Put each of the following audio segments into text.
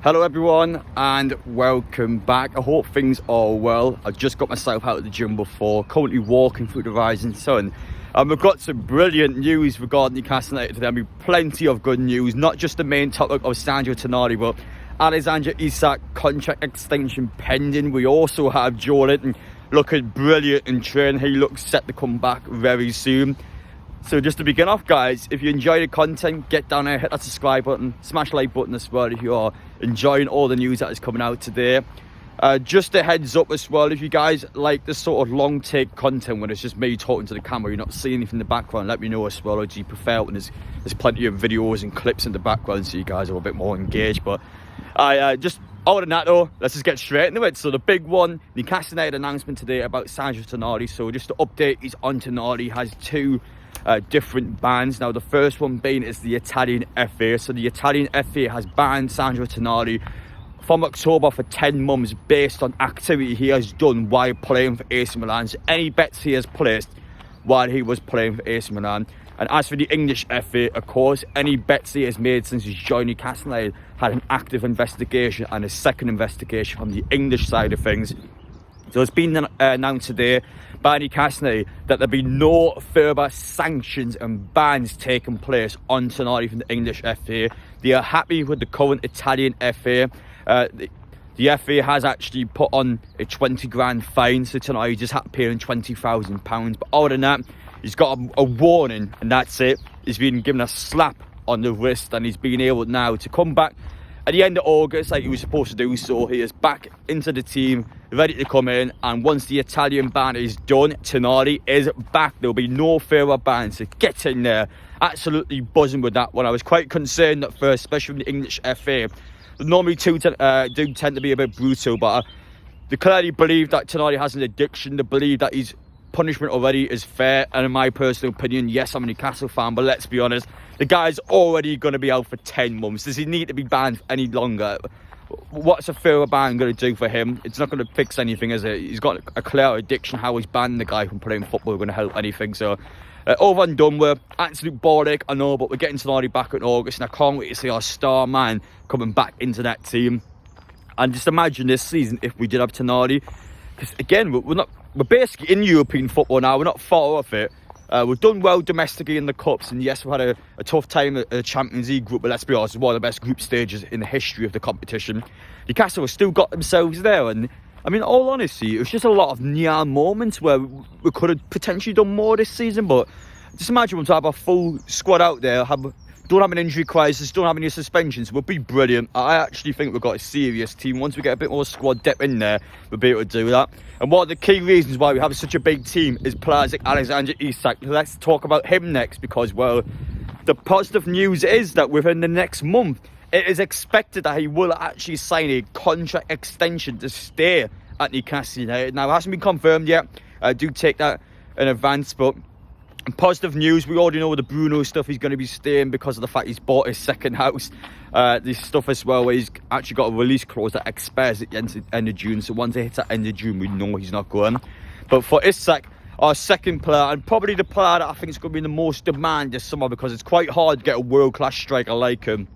Hello everyone and welcome back. I hope things are well. I just got myself out of the gym before, currently walking through the rising sun. We've got some brilliant news regarding Newcastle United today. I mean, plenty of good news, not just the main topic of Sandro Tonali, but Isak contract extension pending. We also have Jordan looking brilliant in training. He looks set to come back very soon. So just to begin off, guys, if you enjoy the content, get down there, hit that subscribe button, smash the like button as well if you are enjoying all the news that is coming out today. Just a heads up as well, if you guys like this sort of long take content when it's just me talking to the camera, you're not seeing anything in the background, let me know as well. Or do you prefer when there's plenty of videos and clips in the background so you guys are a bit more engaged? But just other than that though, let's just get straight into it. So the big one, Newcastle United announcement today about Sandro Tonali. So just to update, he's on Tonali, has two different bans. Now the first one being is the Italian FA. So the Italian FA has banned Sandro Tonali from October for 10 months based on activity he has done while playing for AC Milan. So any bets he has placed while he was playing for AC Milan. And as for the English FA, of course, any bets he has made since he's joined Newcastle United had an active investigation and a second investigation from the English side of things. So it's been announced today by Newcastle United that there'll be no further sanctions and bans taking place on Tonali from the English FA. They are happy with the current Italian FA. The FA has actually put on a 20 grand fine, so Tonali just had to pay him £20,000. But other than that, he's got a warning, and that's it. He's been given a slap on the wrist, and he's been able now to come back at the end of August like he was supposed to do. So he is back into the team, ready to come in, and once the Italian ban is done, Tonali is back. There'll be no further bans, so get in there. Absolutely buzzing with that one. I was quite concerned at first, especially with the English FA. They normally do tend to be a bit brutal, but they clearly believe that Tonali has an addiction. They believe that his punishment already is fair, and in my personal opinion, yes, I'm a Newcastle fan, but let's be honest, the guy's already going to be out for 10 months. Does he need to be banned any longer? What's a further ban going to do for him? It's not going to fix anything, is it? He's got a clear addiction. How he's banning the guy from playing football going to help anything? So over and done with. Absolute ball ache, I know, but we're getting Tonali back in August, and I can't wait to see our star man coming back into that team. And just imagine this season if we did have Tonali, because again, we're basically in European football now. We're not far off it. We've done well domestically in the cups, and yes, we've had a tough time at the Champions League group, but let's be honest, it's one of the best group stages in the history of the competition. Newcastle have still got themselves there, and I mean, all honesty, it was just a lot of near moments where we could have potentially done more this season. But just imagine to have a full squad out there, don't have an injury crisis, don't have any suspensions, would be brilliant. I actually think we've got a serious team. Once we get a bit more squad depth in there, we'll be able to do that. And one of the key reasons why we have such a big team is players like Isak. Let's talk about him next, because, well, the positive news is that within the next month, it is expected that he will actually sign a contract extension to stay at Newcastle United. Now, it hasn't been confirmed yet. I do take that in advance, but positive news, we already know the Bruno stuff. He's going to be staying because of the fact he's bought his second house. This stuff as well, where he's actually got a release clause that expires at the end of June. So once it hits that end of June, we know he's not going. But for Isak, our second player, and probably the player that I think is going to be the most demand this summer, because it's quite hard to get a world-class striker like him.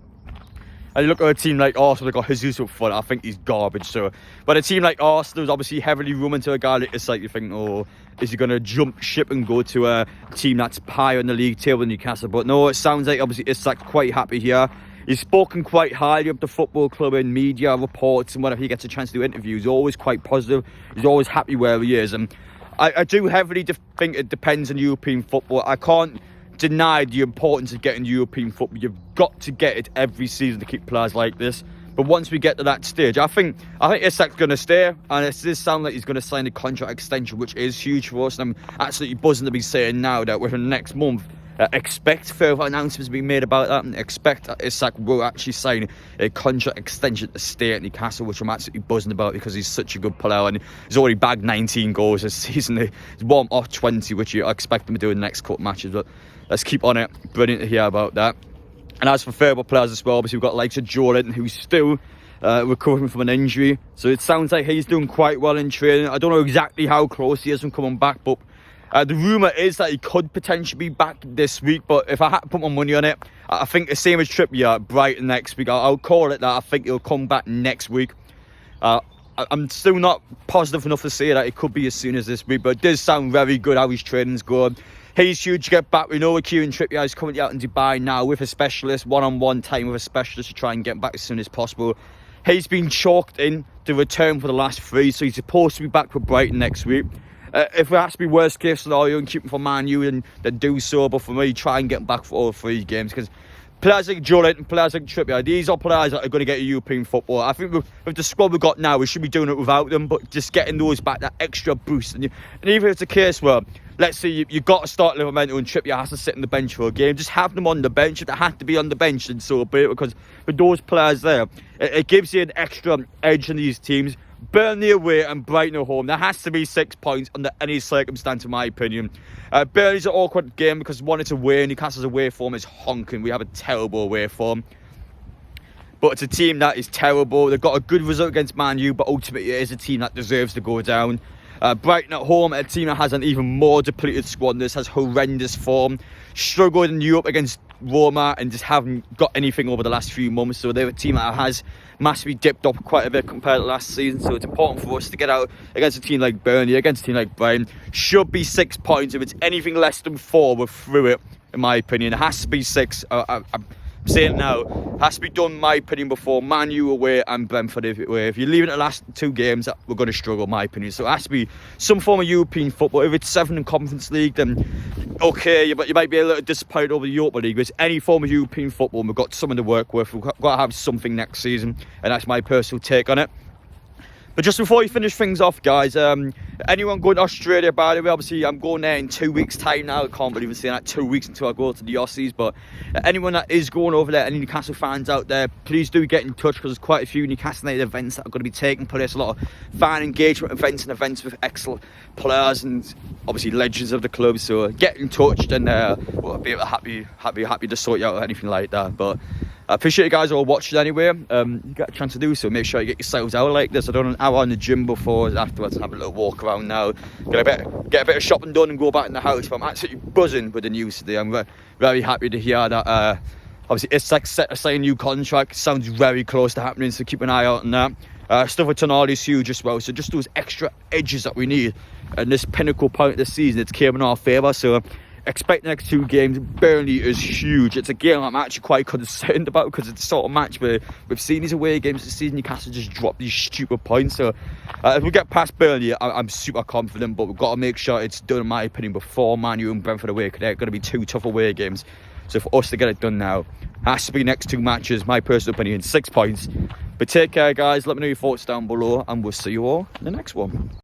And you look at a team like Arsenal, they've got Jesus up front. I think he's garbage. So, but a team like Arsenal is obviously heavily rumored to a guy like Isak. You think, oh, is he going to jump ship and go to a team that's higher in the league table than Newcastle? But no, it sounds like obviously Isak's quite happy here. He's spoken quite highly of the football club in media reports, and whenever he gets a chance to do interviews, he's always quite positive. He's always happy where he is. And I do heavily think it depends on European football. I can't deny the importance of getting European football. You've got to get it every season to keep players like this. But once we get to that stage, I think Isak's going to stay, and it does sound like he's going to sign a contract extension, which is huge for us. And I'm absolutely buzzing to be saying now that within the next month, expect further announcements being made about that, and expect that Isak will actually sign a contract extension to stay at Newcastle, which I'm absolutely buzzing about, because he's such a good player, and he's already bagged 19 goals this season. He's warm off 20, which I expect him to do in the next couple of matches. But let's keep on it. Brilliant to hear about that. And as for further players as well, obviously we've got likes of Jordan, who's still recovering from an injury. So it sounds like he's doing quite well in training. I don't know exactly how close he is from coming back, but The rumour is that he could potentially be back this week, but if I had to put my money on it, I think the same as Trippier, Brighton next week. I'll call it that. I think he'll come back next week. I'm still not positive enough to say that it could be as soon as this week, but it does sound very good how his training's going. He's huge to get back. We know Kieran Trippier is currently out in Dubai now with a specialist, one-on-one time with a specialist to try and get back as soon as possible. He's been chalked in to return for the last 3, so he's supposed to be back for Brighton next week. If it has to be worst case scenario and keep him for Man U, then do so. But for me, try and get him back for all 3 games, because players like Jolit and players like Trippier, these are players that are going to get European football. I think with the squad we've got now, we should be doing it without them, but just getting those back, that extra boost. And even if it's a case where, let's say you got to start Livermento and Trippier has to sit on the bench for a game, just have them on the bench. If they have to be on the bench, then so be it, because with those players there, it gives you an extra edge in these teams. Burnley away and Brighton at home. There has to be 6 points under any circumstance, in my opinion. Burnley's an awkward game because, one, it's away, and Newcastle's away form is honking. We have a terrible away form. But it's a team that is terrible. They've got a good result against Man U, but ultimately it is a team that deserves to go down. Brighton at home, a team that has an even more depleted squad. This has horrendous form. Struggled in Europe against Roma and just haven't got anything over the last few months. So they're a team that has massively dipped up quite a bit compared to last season. So it's important for us to get out against a team like Burnley, against a team like Brighton. Should be 6 points. If it's anything less than 4, we're through it, in my opinion. It has to be 6. I'm saying it now, it has to be done, in my opinion, before Man U away and Brentford away. If you're leaving the last 2 games, we're going to struggle, in my opinion. So it has to be some form of European football. If it's 7 in Conference League, then okay, you might be a little disappointed over the Europa League. But it's any form of European football, and we've got something to work with. We've got to have something next season, and that's my personal take on it. But just before you finish things off, guys, anyone going to Australia, by the way, obviously I'm going there in 2 weeks' time now. I can't believe I'm saying that, 2 weeks until I go to the Aussies. But anyone that is going over there, any Newcastle fans out there, please do get in touch, because there's quite a few Newcastle United events that are going to be taking place. A lot of fan engagement events and events with excellent players and obviously legends of the club. So get in touch, and we'll be happy to sort you out or anything like that. But I appreciate you guys all watching anyway. You get a chance to do so, make sure you get yourselves out like this. I done an hour in the gym before, afterwards have a little walk around now, get a bit of shopping done and go back in the house. But I'm absolutely buzzing with the news today. I'm very happy to hear that obviously Isak set to sign a new contract. Sounds very close to happening, so keep an eye out on that. Stuff with Tonali is huge as well, so just those extra edges that we need. And this pinnacle point of the season, it's came in our favour. So expect the next 2 games. Burnley is huge. It's a game I'm actually quite concerned about, because it's the sort of match where we've seen these away games this season. Newcastle just drop these stupid points. So if we get past Burnley, I'm super confident, but we've got to make sure it's done, in my opinion, before Man U and Brentford away, because they're going to be 2 tough away games. So for us to get it done now, has to be next 2 matches, my personal opinion, 6 points. But take care, guys. Let me know your thoughts down below, and we'll see you all in the next one.